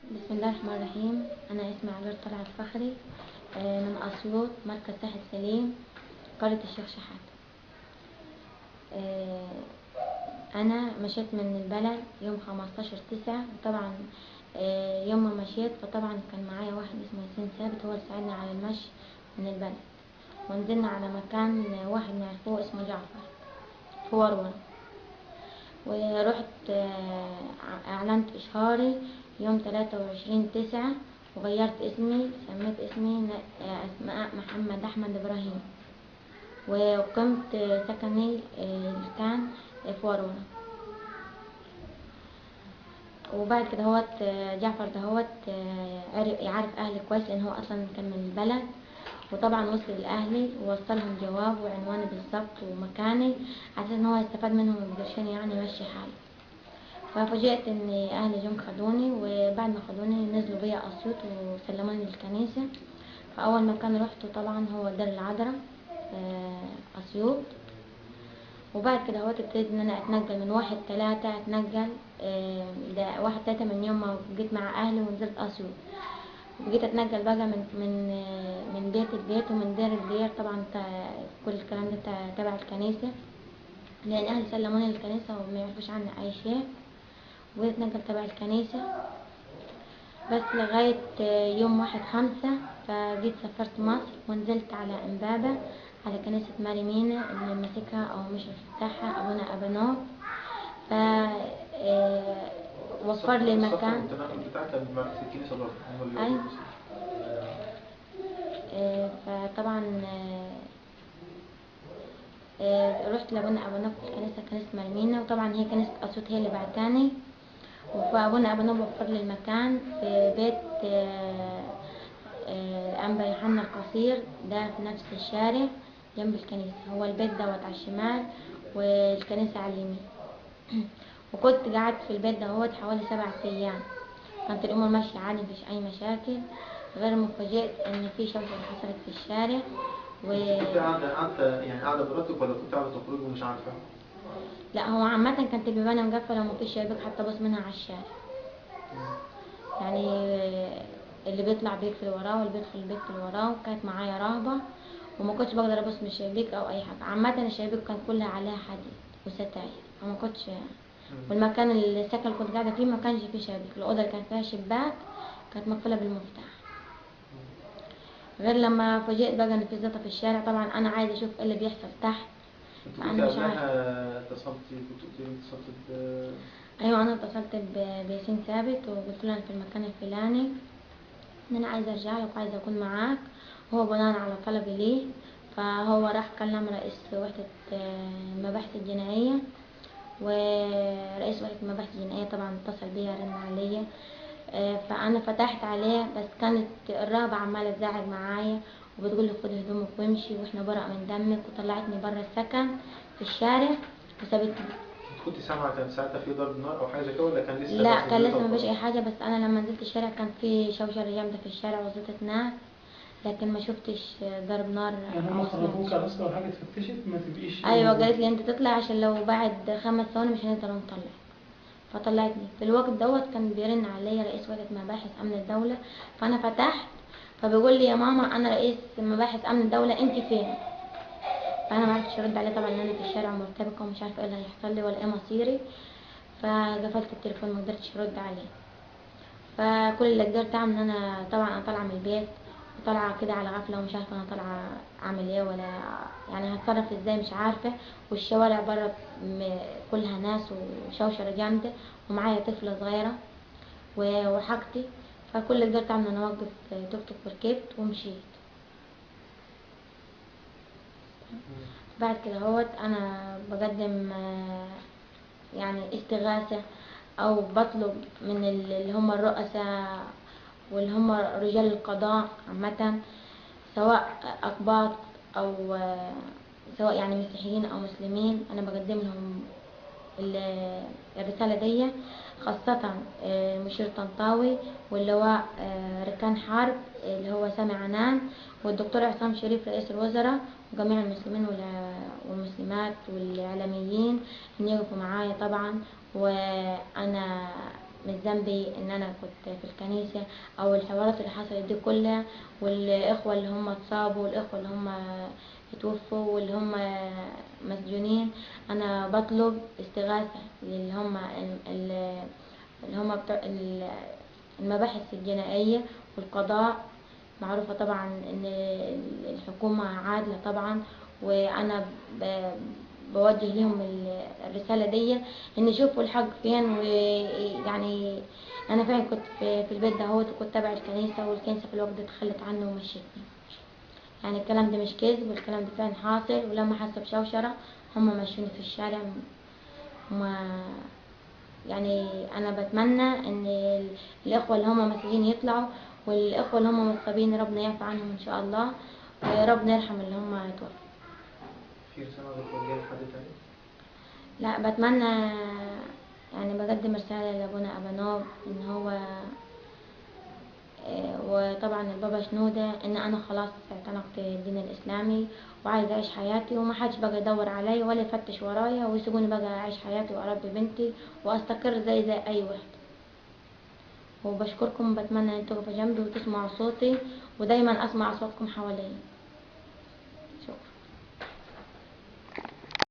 بسم الله الرحمن الرحيم. أنا اسمي عبير طلعت فخري، من أسيوط، مركز ساحل سليم، قرية الشيخ شحاتة. أنا مشيت من البلد يوم 15/9، وطبعا يوم ما مشيت فطبعا كان معايا واحد اسمه ياسين ثابت، هو اللي ساعدني على المشي من البلد، ونزلنا على مكان واحد نعرفه اسمه جعفر في ورورة. ورحت أعلنت إشهاري يوم 23/9، وغيرت اسمي، سميت اسمي أسماء محمد أحمد إبراهيم، وقمت سكني كان في ورورة. وبعد كده هوت جعفر دهوت يعرف أهلي كويس، لأن هو أصلا كان من البلد، وطبعا وصل لأهلي ووصلهم جواب وعنواني بالظبط ومكاني، عشان ان هو يستفاد منهم ويقدرشني يعني يمشي حالي. ففوجئت ان اهلي جم خدوني، وبعد ما خدوني نزلوا بيا اسيوط وسلموني للكنيسة. فاول مكان رحته طبعا هو دار العذراء اسيوط. وبعد كده هو ابتديت ان انا اتنقل من 1/3، اتنقل ده 1/3 من يوم ما جيت مع اهلي ونزلت اسيوط. وجيت اتنقل بقى من بيت لبيت ومن دير لدير، طبعا كل الكلام ده تبع الكنيسة، لان اهلي سلموني للكنيسة وما يعرفوش عني اي شيء. وجيت اتنقل تبع الكنيسة بس لغاية يوم 1/5، فجيت سافرت مصر ونزلت على امبابة، على كنيسة ماري مينا اللي ماسكها او مشرف بتاعها ابونا ابانوب. ف وفر لي مكان. التنقل بتاعتها في الكنيسة برضه هم اللي أيوة. فطبعا رحت لابونا ابانوب في كنيسة مرمينا، وطبعا هي كنيسة اسيوط هي اللي بعتاني. وابونا ابانوب وفر لي المكان في بيت انبا يوحنا القصير، ده في نفس الشارع جنب الكنيسة. هو البيت دوت على الشمال والكنيسة على اليمين. وكنت قعدت في البيت دهوت حوالي 7 أيام، كانت الامور ماشيه عادي، مفيش اي مشاكل، غير ما فوجئت ان في شوشره حصلت في الشارع. كنت قاعدة يعني قاعدة براتك، ولا كنت قاعدة تخرجي ومش عارفة؟ لا، هو عامه كانت البيبان مقفله ومفيش شبابيك حتى بص منها على الشارع، يعني اللي بيطلع بيقفل وراه واللي بيدخل بيقفل وراه. وكانت معايا رهبه وما كنتش بقدر ابص من الشبابيك او اي حاجه. عامه الشبابيك كان كلها عليها حديد وستاير، فما كنتش والمكان اللي السكن اللي كنت قاعده فيه ما كانش فيه شبابيك، الاوضه اللي كان فيها شباك كانت مقفوله بالمفتاح. غير لما فوجئت بقى ان في زيطه في الشارع، طبعا انا عايزه اشوف ايه اللي بيحصل تحت، فانا مش عارفه. اتصلت ايوه، انا اتصلت بياسين ثابت وقلت له انا في المكان الفلاني ان انا عايزه ارجع لك وعايزه اكون معاك. هو بناء على طلبي ليه، فهو راح كلم رئيس وحده المباحث الجنائيه، ورئيس وحده المباحث الجنائيه طبعا اتصل بيا رن عليا. فانا فتحت عليه، بس كانت الرهبه عماله تزعج معايا وبتقول لي خد هدومك وامشي واحنا برا من دمك، وطلعتني برا السكن في الشارع وسابتني. كنت سامعه كان ساعتها في ضرب نار او حاجه زي كده، ولا كان لسه؟ لا، كان لسه مفيش اي حاجه، بس انا لما نزلت الشارع كان في شوشره جامده في الشارع وزيطه نار، لكن ما شفتش ضرب نار. يعني هم طلبوك على اصل حاجه اتفتشت ما تبقيش. ايوه، قالت لي انت تطلع عشان لو بعد 5 ثواني مش هنقدر نطلع. فطلعتني في الوقت دوت، كان بيرن عليا رئيس وحده مباحث امن الدوله. فانا فتحت، فبيقول لي يا ماما انا رئيس مباحث امن الدوله، انت فين؟ فانا ما عرفتش ارد عليه طبعا، لان انا في الشارع مرتبكه ومش عارفه ايه اللي هيحصل لي ولا ايه مصيري. فقفلت التليفون، ما قدرتش ارد عليه. فكل اللي قدرت اعمل ان انا طبعا انا طالعه من البيت، وطالعه كده على غفله ومش عارفه انا طالعه اعمل ايه، ولا يعني هتصرف ازاي مش عارفه. والشوارع بره كلها ناس وشوشره جامده، ومعايا طفله صغيره وحاجتي. فكل اللي قدرت اعمل ان انا اوقف توك توك وركبت ومشيت. بعد كده هوت انا بقدم يعني استغاثة، او بطلب من اللي هم الرؤساء واللي هم رجال القضاء عامة، سواء اقباط او سواء يعني مسيحيين او مسلمين، انا بقدم لهم الرسالة دي، خاصة مشير طنطاوي واللواء ركان حرب اللي هو سامي عنان، والدكتور عصام شريف رئيس الوزراء، وجميع المسلمين والمسلمات والإعلاميين إن يقفوا معايا طبعا. وأنا مش ذنبي ان انا كنت في الكنيسة او الحوارات اللي حصلت دي كلها، والاخوة اللي هم اتصابوا والاخوة اللي هم اتوفوا واللي هم مسجونين. انا بطلب استغاثة اللي هم اللي هم بتوع المباحث الجنائية والقضاء. معروفة طبعا ان الحكومة عادلة طبعا، وانا بوجه لهم الرسالة دي ان يشوفوا الحق فين. ويعني انا فعلا كنت في البيت دهوت، وكنت تابع الكنيسة، والكنيسة في الوقت ده تخلت عنه ومشيتني. يعني الكلام ده مش كذب، والكلام ده فعلا حاصل. ولما حسوا بشوشرة هم مشوني في الشارع. ما يعني انا بتمنى ان الاخوة اللي هم مسؤولين يطلعوا، والاخوة اللي هم مصابين ربنا يعفو عنهم ان شاء الله، وربنا يرحم اللي هم توفوا. في رسالة بتوجهها لحد تاني؟ لا، بتمنى يعني بقدم رسالة لابونا ابانوب ان هو وطبعا البابا شنودة ان انا خلاص اعتنقت الدين الاسلامي وعايزة اعيش حياتي، وما حدش بقى يدور علي ولا يفتش ورايا، ويسيبوني بقى اعيش حياتي واربي بنتي واستقر زي اي واحد. وبشكركم، بتمنى ان تقفوا جنبي وتسمعوا صوتي، ودايما اسمع اصواتكم حواليا.